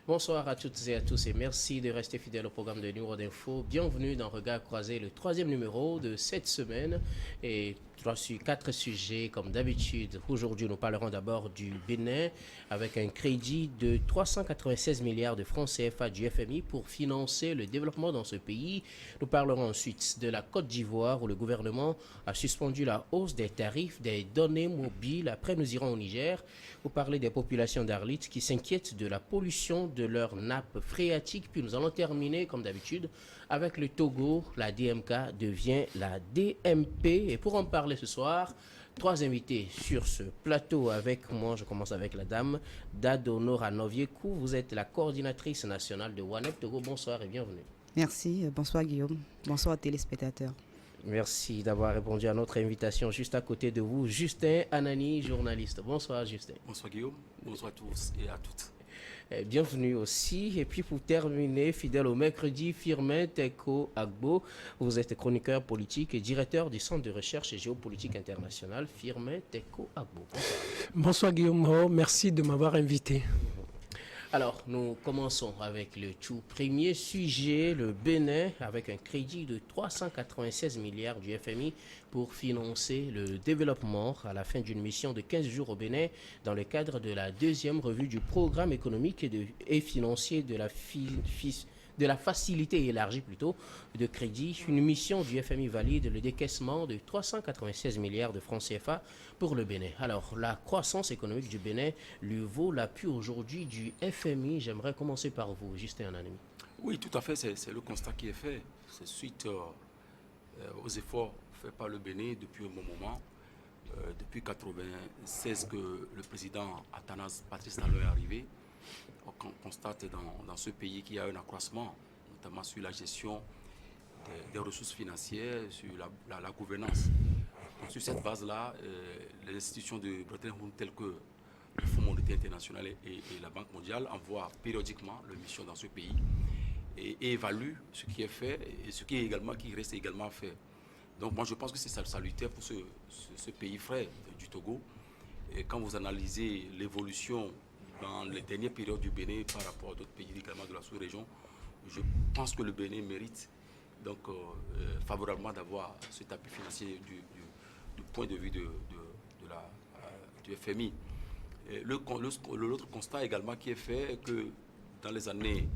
Bonsoir à toutes et à tous et merci de rester fidèles au programme de Numéro d'Info. Bienvenue dans Regard Croisé, le troisième numéro de cette semaine. Et quatre sujets comme d'habitude. Aujourd'hui, nous parlerons d'abord du Bénin avec un crédit de 396 milliards de francs CFA du FMI pour financer le développement dans ce pays. Nous parlerons ensuite de la Côte d'Ivoire où le gouvernement a suspendu la hausse des tarifs des données mobiles. Après, nous irons au Niger pour parler des populations d'Arlit qui s'inquiètent de la pollution de leur nappe phréatique. Puis nous allons terminer, comme d'habitude, avec le Togo. La DMK devient la DMP. Et pour en parler ce soir, trois invités sur ce plateau avec moi. Je commence avec la dame Dadonora Noviekou. Vous êtes la coordinatrice nationale de WANEP Togo. Bonsoir et bienvenue. Merci. Bonsoir Guillaume. Bonsoir téléspectateurs. Merci d'avoir répondu à notre invitation. Juste à côté de vous, Justin Anani, journaliste. Bonsoir Justin. Bonsoir Guillaume. Bonsoir à tous et à toutes. Bienvenue aussi. Et puis pour terminer, fidèle au mercredi, Firmin Teko Agbo. Vous êtes chroniqueur politique et directeur du Centre de recherche et géopolitique internationale. Firmin Teko Agbo. Bonsoir Guillaume. Merci de m'avoir invité. Alors, nous commençons avec le tout premier sujet, le Bénin, avec un crédit de 396 milliards du FMI pour financer le développement à la fin d'une mission de 15 jours au Bénin dans le cadre de la deuxième revue du programme économique et financier de la facilité élargie de crédit. Une mission du FMI valide le décaissement de 396 milliards de francs CFA pour le Bénin. Alors, la croissance économique du Bénin lui vaut l'appui aujourd'hui du FMI. J'aimerais commencer par vous, Justin Anani. Oui, tout à fait, c'est le constat qui est fait. C'est suite aux efforts faits par le Bénin depuis un bon moment. Depuis 1996 que le président Athanase Patrice Talon est arrivé. On constate dans ce pays qu'il y a un accroissement, notamment sur la gestion des ressources financières, sur la gouvernance. Donc, sur cette base-là, les institutions de Bretton Woods telles que le Fonds monétaire international et la Banque mondiale envoient périodiquement leurs missions dans ce pays et évaluent ce qui est fait et ce qui reste également à faire. Donc moi je pense que c'est salutaire pour ce pays frère du Togo. Et quand vous analysez l'évolution dans les dernières périodes du Bénin par rapport à d'autres pays également de la sous-région, je pense que le Bénin mérite donc favorablement d'avoir cet appui financier du point de vue du FMI. L'autre constat également qui est fait est que dans les années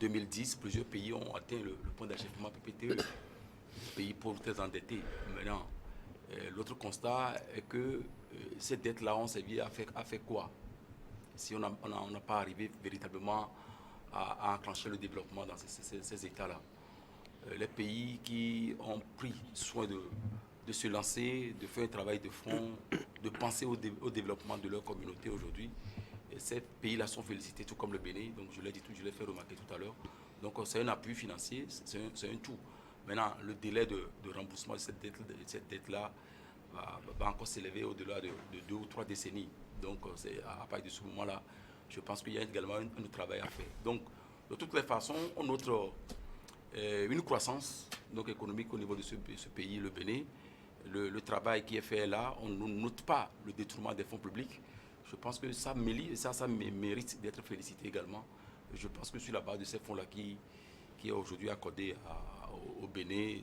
2010, plusieurs pays ont atteint le point d'achèvement PPTE, pays pauvres très endettés. Maintenant, l'autre constat est que ces dettes-là ont servi à faire quoi? Si on n'a pas arrivé véritablement à enclencher le développement dans ces États-là. Les pays qui ont pris soin de se lancer, de faire un travail de fond, de penser au développement de leur communauté aujourd'hui, ces pays-là sont félicités, tout comme le Bénin. Donc je l'ai dit, je l'ai fait remarquer tout à l'heure. Donc c'est un appui financier, c'est un tout. Maintenant, le délai de remboursement de cette dette-là va encore s'élever au-delà de 2 ou 3 décennies. Donc, à partir de ce moment-là, je pense qu'il y a également un travail à faire. Donc, de toutes les façons, on note une croissance donc, économique au niveau de ce pays, le Bénin. Le travail qui est fait là, on ne note pas le détournement des fonds publics. Je pense que ça mérite d'être félicité également. Je pense que sur la base de ces fonds-là qui est aujourd'hui accordé au Bénin,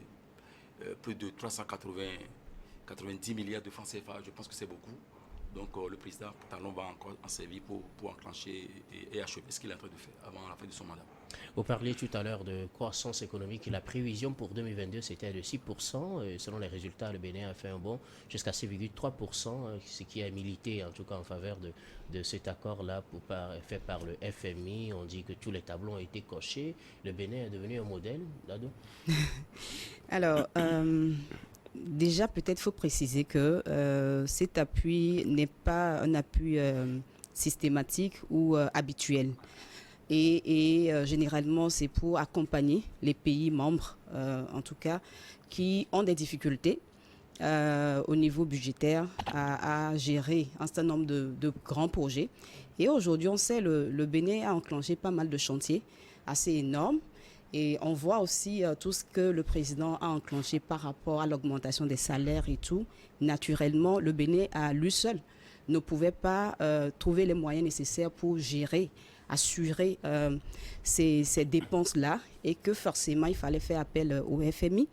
plus de 390 milliards de francs CFA, je pense que c'est beaucoup. Donc le président Talon va encore en servir pour enclencher et achever ce qu'il est en train de faire avant la fin de son mandat. Vous parliez tout à l'heure de croissance économique et la prévision pour 2022 c'était de 6%. Selon les résultats, le Bénin a fait un bond jusqu'à 6,3%, ce qui a milité en tout cas en faveur de cet accord-là fait par le FMI. On dit que tous les tableaux ont été cochés. Le Bénin est devenu un modèle, Dado? Alors, déjà, peut-être faut préciser que cet appui n'est pas un appui systématique ou habituel. Et généralement, c'est pour accompagner les pays membres, en tout cas, qui ont des difficultés au niveau budgétaire à gérer un certain nombre de grands projets. Et aujourd'hui, on sait le Bénin a enclenché pas mal de chantiers assez énormes. Et on voit aussi tout ce que le président a enclenché par rapport à l'augmentation des salaires et tout. Naturellement, le Bénin, à lui seul, ne pouvait pas trouver les moyens nécessaires pour gérer assurer ces dépenses-là et que forcément il fallait faire appel au FMI.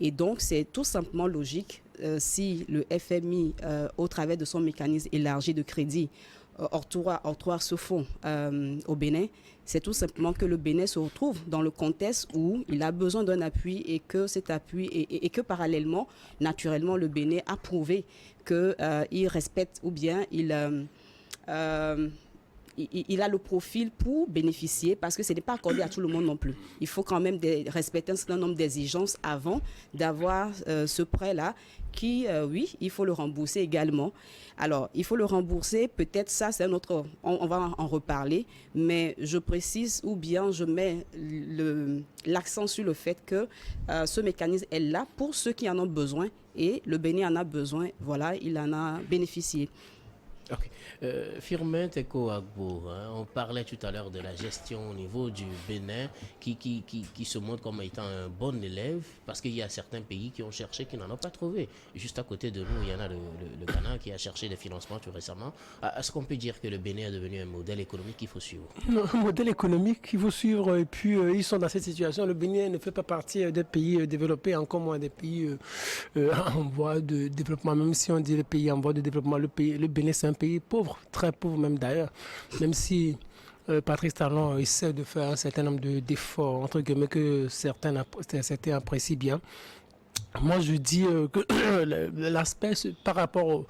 Et donc c'est tout simplement logique si le FMI, au travers de son mécanisme élargi de crédit, octroie ce fonds au Bénin, c'est tout simplement que le Bénin se retrouve dans le contexte où il a besoin d'un appui et que cet appui et que parallèlement, naturellement, le Bénin a prouvé qu'il respecte ou bien il a le profil pour bénéficier parce que ce n'est pas accordé à tout le monde non plus. Il faut quand même respecter un certain nombre d'exigences avant d'avoir ce prêt-là qui, oui, il faut le rembourser également. Alors, il faut le rembourser, peut-être ça, c'est un autre, on va en reparler, mais je précise ou bien je mets l'accent sur le fait que ce mécanisme est là pour ceux qui en ont besoin et le Bénin en a besoin, voilà, il en a bénéficié. Ok. Firmin Teko Agbo, on parlait tout à l'heure de la gestion au niveau du Bénin qui se montre comme étant un bon élève parce qu'il y a certains pays qui ont cherché, qui n'en ont pas trouvé. Juste à côté de nous, il y en a le Ghana qui a cherché des financements tout récemment. Est-ce qu'on peut dire que le Bénin est devenu un modèle économique qu'il faut suivre? Non, un modèle économique qu'il faut suivre et puis ils sont dans cette situation. Le Bénin ne fait pas partie des pays développés, encore moins des pays en voie de développement. Même si on dit les pays en voie de développement, le Bénin c'est un pays pauvre, très pauvre même d'ailleurs, même si Patrice Talon essaie de faire un certain nombre d'efforts, entre guillemets, que certains apprécient bien. Moi, je dis que l'aspect par rapport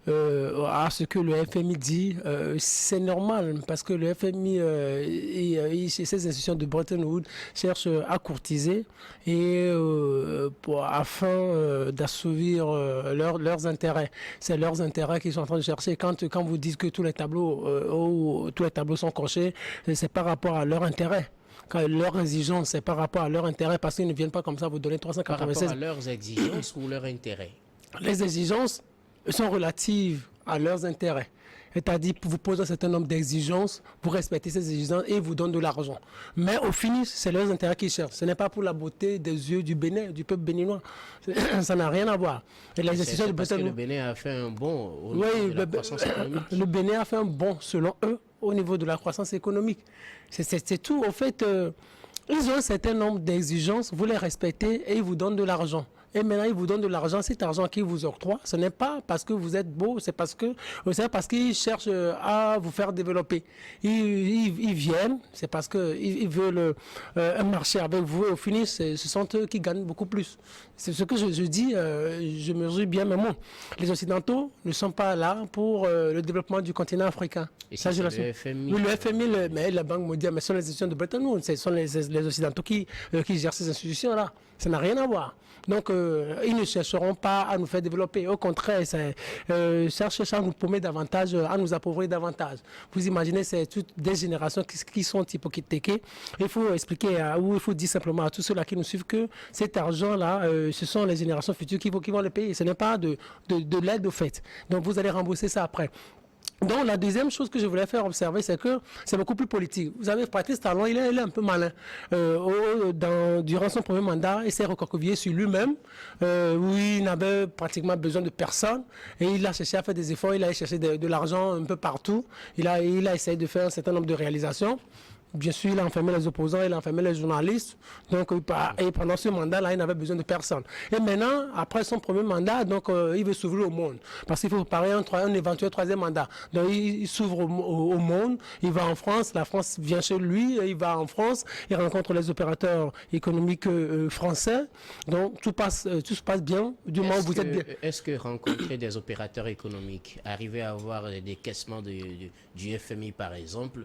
à ce que le FMI dit, c'est normal parce que le FMI et ces institutions de Bretton Woods cherchent à courtiser et afin d'assouvir leurs intérêts. C'est leurs intérêts qu'ils sont en train de chercher. Quand vous dites que tous les tableaux sont cochés, c'est par rapport à leur intérêt. Quand leur exigence, c'est par rapport à leur intérêt, parce qu'ils ne viennent pas comme ça vous donner 396. Par rapport à leurs exigences ou leur intérêt? Les exigences sont relatives à leurs intérêts. C'est-à-dire, vous posez un certain nombre d'exigences, vous respectez ces exigences et ils vous donnent de l'argent. Mais au finish, c'est leurs intérêts qu'ils cherchent. Ce n'est pas pour la beauté des yeux du Bénin, du peuple béninois. Ça n'a rien à voir. Et c'est parce que le Bénin a fait un bond au niveau de la croissance économique. Le Bénin a fait un bond, selon eux, au niveau de la croissance économique. C'est tout. En fait, ils ont un certain nombre d'exigences, vous les respectez et ils vous donnent de l'argent. Et maintenant, ils vous donnent de l'argent. Cet argent qu'ils vous octroient, ce n'est pas parce que vous êtes beau, c'est parce qu'ils cherchent à vous faire développer. Ils viennent, c'est parce qu'ils veulent un marché avec vous. Et au final, ce sont eux qui gagnent beaucoup plus. C'est ce que je dis, je mesure bien mes mots. Les Occidentaux ne sont pas là pour le développement du continent africain. Et ça, c'est le FMI. Oui, le FMI, mais la Banque mondiale, mais ce sont les institutions de Bretton Woods. Ce sont les Occidentaux qui gèrent ces institutions-là. Ça n'a rien à voir. Donc, ils ne chercheront pas à nous faire développer. Au contraire, cherchent à nous paumer davantage, à nous appauvrir davantage. Vous imaginez, c'est toutes des générations qui sont hypocritiques. Il faut expliquer, ou il faut dire simplement à tous ceux-là qui nous suivent que cet argent-là, ce sont les générations futures qui vont le payer. Ce n'est pas de l'aide au fait. Donc, vous allez rembourser ça après. Donc, la deuxième chose que je voulais faire observer, c'est que c'est beaucoup plus politique. Vous avez Patrice Talon, il est un peu malin. Durant son premier mandat, il s'est recroquevillé sur lui-même, où il n'avait pratiquement besoin de personne. Et il a cherché à faire des efforts, il a cherché de l'argent un peu partout. Il a essayé de faire un certain nombre de réalisations. Bien sûr, il a enfermé les opposants, il a enfermé les journalistes. Donc, et pendant ce mandat-là, il n'avait besoin de personne. Et maintenant, après son premier mandat, donc, il veut s'ouvrir au monde. Parce qu'il faut préparer un éventuel troisième mandat. Donc, il s'ouvre au monde. Il va en France. La France vient chez lui. Il va en France. Il rencontre les opérateurs économiques français. Donc, tout se passe bien du moment où vous êtes bien. Est-ce que rencontrer des opérateurs économiques, arriver à avoir des décaissements du FMI, par exemple,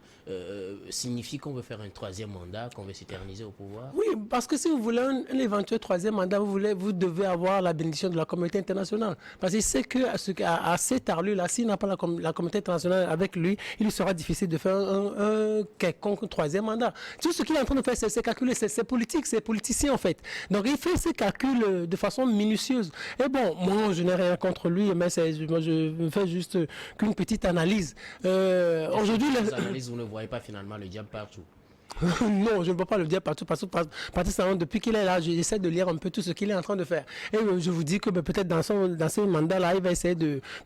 signifie qu'on veut faire un troisième mandat, qu'on veut s'éterniser au pouvoir? Oui, parce que si vous voulez un éventuel troisième mandat, vous devez avoir la bénédiction de la communauté internationale. Parce qu'il sait qu'à cet arlu-là, s'il n'a pas la communauté internationale avec lui, il sera difficile de faire un quelconque troisième mandat. Tout ce qu'il est en train de faire, c'est calculer, c'est politique, c'est politicien en fait. Donc il fait ses calculs de façon minutieuse. Et bon, moi je n'ai rien contre lui, mais je me fais juste qu'une petite analyse. Aujourd'hui, les analyses, vous ne voyez pas finalement le diable partout. Non, je ne peux pas le dire partout, parce que Patrice Talon, depuis qu'il est là, j'essaie de lire un peu tout ce qu'il est en train de faire. Et je vous dis que peut-être dans ce mandat-là, il va essayer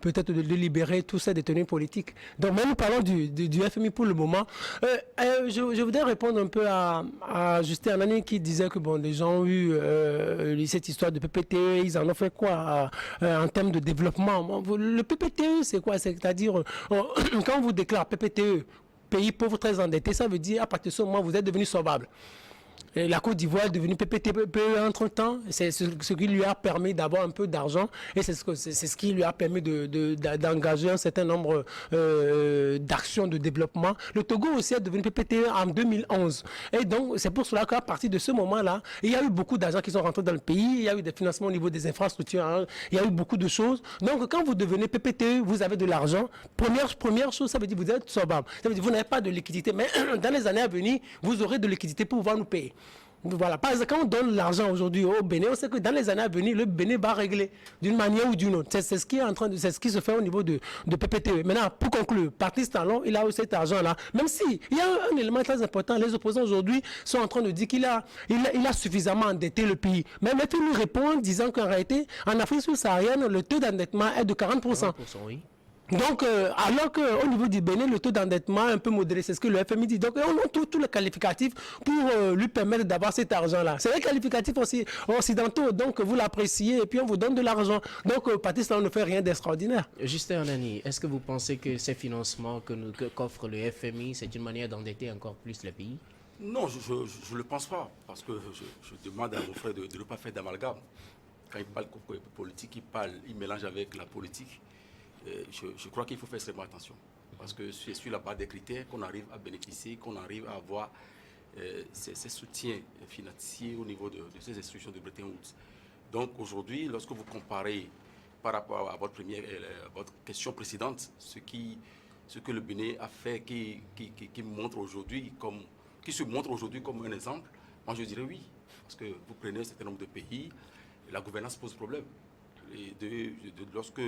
peut-être de libérer tous ces détenus politiques. Donc même parlons du FMI pour le moment. Je voudrais répondre un peu à Justin Anani qui disait que bon, les gens ont eu cette histoire de PPTE, ils en ont fait quoi en termes de développement. Le PPTE, c'est quoi? C'est-à-dire, quand on vous déclare PPTE, pays pauvre très endetté, ça veut dire à partir de ce moment vous êtes devenu solvable. Et la Côte d'Ivoire est devenue PPTE entre-temps, c'est ce qui lui a permis d'avoir un peu d'argent et c'est ce qui lui a permis d'engager un certain nombre d'actions de développement. Le Togo aussi est devenu PPTE en 2011 et donc c'est pour cela qu'à partir de ce moment-là, il y a eu beaucoup d'argent qui sont rentrés dans le pays, il y a eu des financements au niveau des infrastructures, hein, il y a eu beaucoup de choses. Donc quand vous devenez PPTE, vous avez de l'argent. Première chose, ça veut dire que vous êtes solvable. Ça veut dire que vous n'avez pas de liquidité, mais dans les années à venir, vous aurez de liquidité pour pouvoir nous payer. Voilà, par exemple, quand on donne l'argent aujourd'hui au Bénin, on sait que dans les années à venir, le Bénin va régler d'une manière ou d'une autre. C'est ce qui est c'est ce qui se fait au niveau de PPTE. Maintenant, pour conclure, Patrice Talon, il a eu cet argent-là. Même si il y a un élément très important, les opposants aujourd'hui sont en train de dire qu'il a suffisamment endetté le pays. Mais le FMI répond en disant qu'en réalité, en Afrique subsaharienne, le taux d'endettement est de 40%. 40%, oui. Donc, alors qu'au niveau du Bénin, le taux d'endettement est un peu modéré, c'est ce que le FMI dit. Donc, on a tous les qualificatifs pour lui permettre d'avoir cet argent-là. C'est les qualificatifs aussi occidentaux, donc vous l'appréciez et puis on vous donne de l'argent. Donc, Patrice Talon ne fait rien d'extraordinaire. Justin Anani, est-ce que vous pensez que ces financements qu'offre le FMI, c'est une manière d'endetter encore plus le pays? Non, je ne le pense pas, parce que je demande à mon frère de ne pas faire d'amalgame. Quand il parle politique, il mélange avec la politique. Je crois qu'il faut faire extrêmement attention. Parce que c'est sur la base des critères qu'on arrive à bénéficier, qu'on arrive à avoir ces soutiens financiers au niveau de ces institutions de Bretton Woods. Donc aujourd'hui, lorsque vous comparez par rapport à votre question précédente, ce que le Bénin a fait, qui se montre aujourd'hui comme un exemple, moi je dirais oui. Parce que vous prenez un certain nombre de pays, la gouvernance pose problème. Lorsque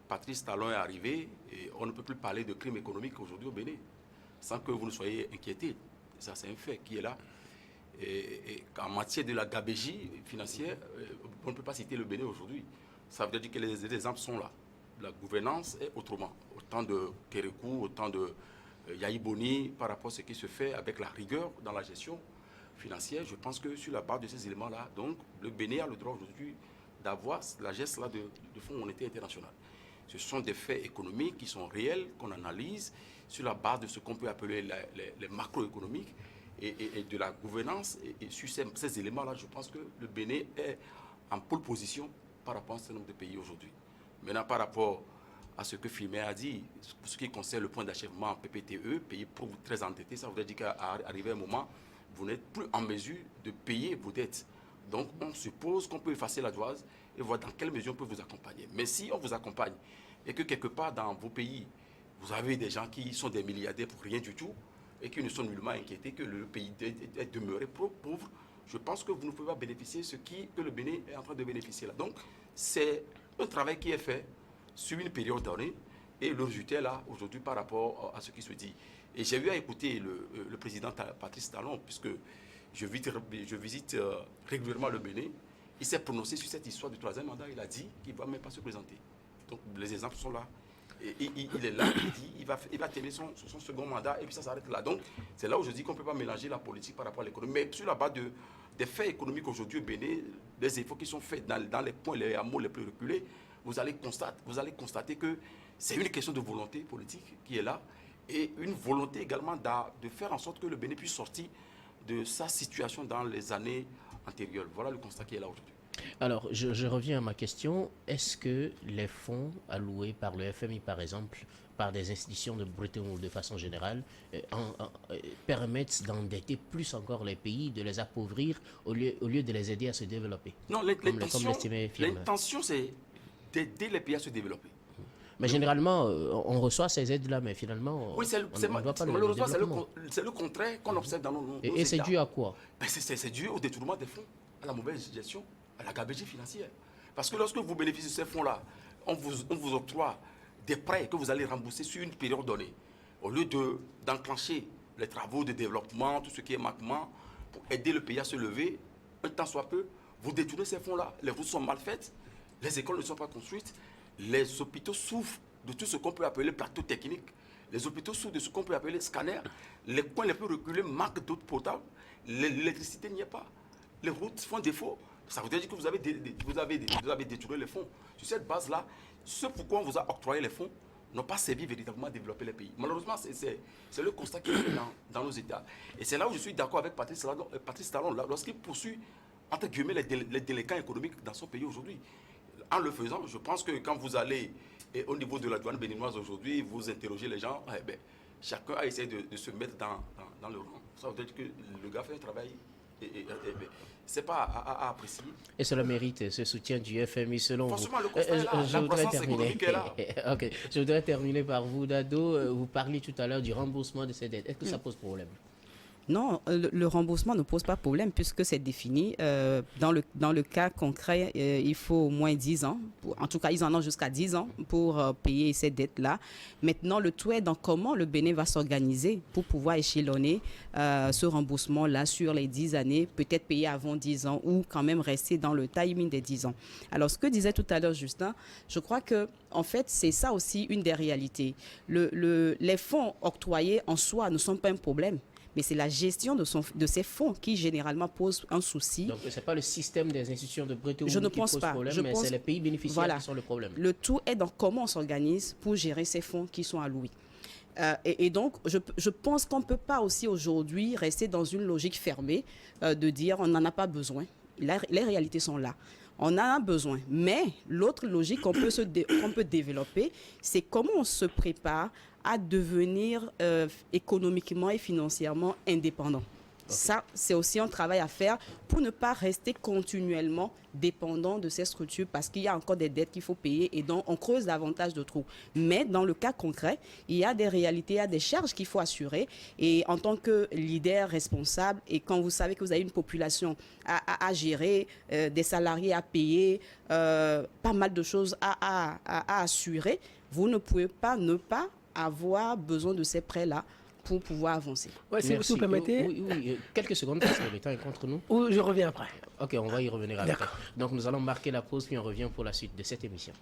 Patrice Talon est arrivé, et on ne peut plus parler de crime économique aujourd'hui au Bénin, sans que vous ne soyez inquiétés. Ça, c'est un fait qui est là. Et en matière de la gabégie financière, on ne peut pas citer le Bénin aujourd'hui. Ça veut dire que les exemples sont là. La gouvernance est autrement. Autant de Kérékou, autant de Yaïboni, par rapport à ce qui se fait avec la rigueur dans la gestion financière. Je pense que sur la base de ces éléments-là, donc, le Bénin a le droit aujourd'hui d'avoir la geste-là de Fonds monétaire international. Ce sont des faits économiques qui sont réels, qu'on analyse sur la base de ce qu'on peut appeler les macroéconomiques et de la gouvernance. Et sur ces éléments-là, je pense que le Bénin est en pole position par rapport à un certain nombre de pays aujourd'hui. Maintenant, par rapport à ce que Filmer a dit, pour ce qui concerne le point d'achèvement PPTE, pays pauvres très endettés, ça voudrait dire qu'à arriver un moment, vous n'êtes plus en mesure de payer vos dettes. Donc, on suppose qu'on peut effacer la doise et voir dans quelle mesure on peut vous accompagner. Mais si on vous accompagne et que quelque part dans vos pays, vous avez des gens qui sont des milliardaires pour rien du tout et qui ne sont nullement inquiétés que le pays est demeuré pauvre, je pense que vous ne pouvez pas bénéficier de ce que le Bénin est en train de bénéficier là. Donc, c'est un travail qui est fait sur une période donnée et le résultat est là aujourd'hui par rapport à ce qui se dit. Et j'ai eu à écouter le président Patrice Talon, puisque je visite régulièrement le Bénin. Il s'est prononcé sur cette histoire du troisième mandat. Il a dit qu'il ne va même pas se présenter. Donc les exemples sont là. Et il est là, il dit il va terminer son second mandat et puis ça s'arrête là. Donc c'est là où je dis qu'on ne peut pas mélanger la politique par rapport à l'économie. Mais sur la base des faits économiques aujourd'hui au Bénin, les efforts qui sont faits dans les points, les hameaux les plus reculés, vous allez constater que c'est une question de volonté politique qui est là et une volonté également de faire en sorte que le Bénin puisse sortir de sa situation dans les années antérieures. Voilà le constat qui est là aujourd'hui. Alors, je reviens à ma question. Est-ce que les fonds alloués par le FMI, par exemple, par des institutions de Bretton Woods de façon générale, permettent d'endetter plus encore les pays, de les appauvrir au lieu de les aider à se développer? Non, l'intention, c'est d'aider les pays à se développer. Mais généralement, on reçoit ces aides-là, mais finalement, oui, malheureusement, c'est le contraire qu'on observe dans nos États. Et c'est dû à quoi? C'est dû au détournement des fonds, à la mauvaise gestion, à la gabégie financière. Parce que lorsque vous bénéficiez de ces fonds-là, on vous octroie des prêts que vous allez rembourser sur une période donnée. Au lieu d'enclencher les travaux de développement, tout ce qui est manquement, pour aider le pays à se lever, un temps soit peu, vous détournez ces fonds-là. Les routes sont mal faites, les écoles ne sont pas construites, les hôpitaux souffrent de tout ce qu'on peut appeler plateau technique, les hôpitaux souffrent de ce qu'on peut appeler scanner, les coins les plus reculés manquent d'eau potable, l'électricité n'y est pas, les routes font défaut. Ça veut dire que vous avez détourné les fonds. Sur cette base-là, ce pourquoi on vous a octroyé les fonds n'ont pas servi véritablement à développer les pays. Malheureusement, c'est le constat qui est fait dans nos États. Et c'est là où je suis d'accord avec Patrice Talon, lorsqu'il poursuit, entre guillemets, les délinquants économiques dans son pays aujourd'hui. En le faisant, je pense que quand vous allez au niveau de la douane béninoise aujourd'hui, vous interrogez les gens, chacun a essayé de se mettre dans le rang. Ça veut dire que le gars fait un travail. C'est pas à apprécier. Et cela mérite ce soutien du FMI selon forcément, vous. Le constat est là. La croissance économique est là. Ok, je voudrais terminer par vous, Dado. Vous parliez tout à l'heure du remboursement de ces dettes. Est-ce que ça pose problème? Non, le remboursement ne pose pas problème puisque c'est défini. Dans le cas concret, il faut au moins 10 ans. En tout cas, ils en ont jusqu'à 10 ans pour payer ces dettes-là. Maintenant, le tout est dans comment le Bénin va s'organiser pour pouvoir échelonner ce remboursement-là sur les 10 années, peut-être payer avant 10 ans ou quand même rester dans le timing des 10 ans. Alors, ce que disait tout à l'heure Justin, je crois que en fait, c'est ça aussi une des réalités. Les fonds octroyés en soi ne sont pas un problème. Mais c'est la gestion de ces fonds qui généralement pose un souci. Donc, ce n'est pas le système des institutions de Bretton Woods qui pose problème, mais c'est les pays bénéficiaires qui sont le problème. Le tout est dans comment on s'organise pour gérer ces fonds qui sont alloués. Et donc, je pense qu'on ne peut pas aussi aujourd'hui rester dans une logique fermée de dire on n'en a pas besoin. Les réalités sont là. On en a besoin. Mais l'autre logique qu'on peut développer, c'est comment on se prépare à devenir économiquement et financièrement indépendant. Okay. Ça, c'est aussi un travail à faire pour ne pas rester continuellement dépendant de ces structures parce qu'il y a encore des dettes qu'il faut payer et donc on creuse davantage de trous. Mais dans le cas concret, il y a des réalités, il y a des charges qu'il faut assurer et en tant que leader responsable et quand vous savez que vous avez une population à gérer, des salariés à payer, pas mal de choses à assurer, vous ne pouvez pas ne pas avoir besoin de ces prêts-là pour pouvoir avancer. Ouais, si vous permettez. Oui, quelques secondes parce que le temps est contre nous. Ou je reviens après. Ok, on va y revenir après. Donc nous allons marquer la pause puis on revient pour la suite de cette émission.